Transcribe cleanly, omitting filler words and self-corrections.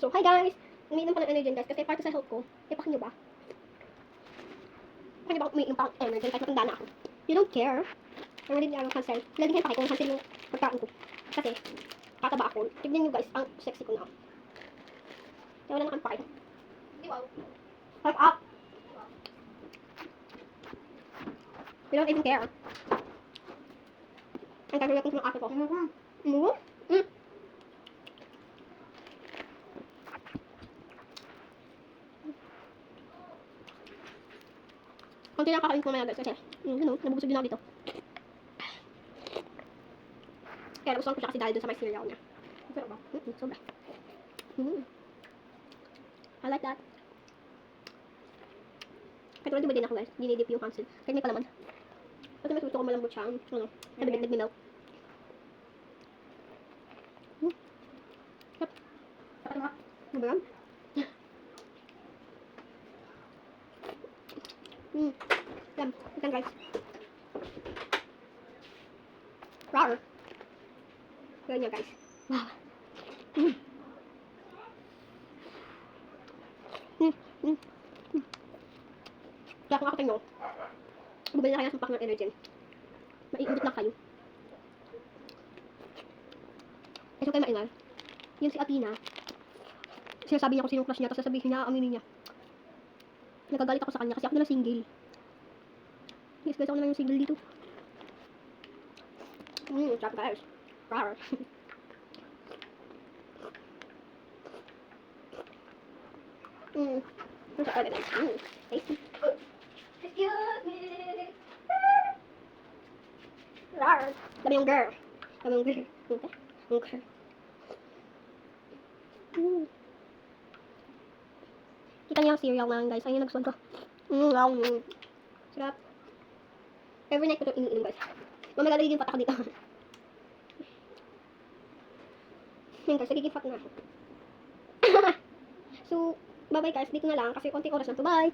So, hi guys! Umiinom pa ng energy guys kasi parte sa health ko. Ipakin nyo ba? Ipakin nyo ba umiinom pa ng energy kahit matanda na ako? You don't care. Ang hindi niya ang cancel. Lagi kayo pakay kung cancel yung pagkain ko. Kasi, kataba ako. Tignan nyo guys, ang sexy ko na. Kaya wala na kang pakay. Wow. Hype up! You don't even care. Ang kagawin ko ng ate ko. Mm. Konti na kakain ko mamaya guys kasi nabubusog din ako dito. Kaya nagustuhan ko siya kasi dahil dun sa may cereal niya. Pero ba? Sobra. I like that. Kahit wala din ako guys, dinidip yung hansin. Kahit may palaman. Kasi mas gusto ko malambot siya. Nabibigdag ni milk. Yep. Ano ba yan? Yan. Yan guys. Rawr. Ganyan guys. Wow. Kaya kung ako tayo, bumili na kayo ng pack ng energy. Maiinit lang kayo. Eh, so kayo maingal. Yun si Athena. Sinasabi niya kung sinong crush niya, tapos sasabihin niya, aminin niya. Nagagalit ako sa kanya kasi ako nalang single. Yes guys, ako naman yung single dito. Sarap guys. Rawr. Ang sarap guys. Tasty. Excuse me. Rawr. Dami yung girl. Dami yung girl. Okay. Kita niyo yung cereal na guys. Ayun yung nagustuhan ko. Sarap. Every night ko ito iniinom guys. Mamaya lalagay yung patak dito. Yun guys, nagiging fat na ako. So, bye bye guys. Dito na lang kasi konting oras na to. Bye!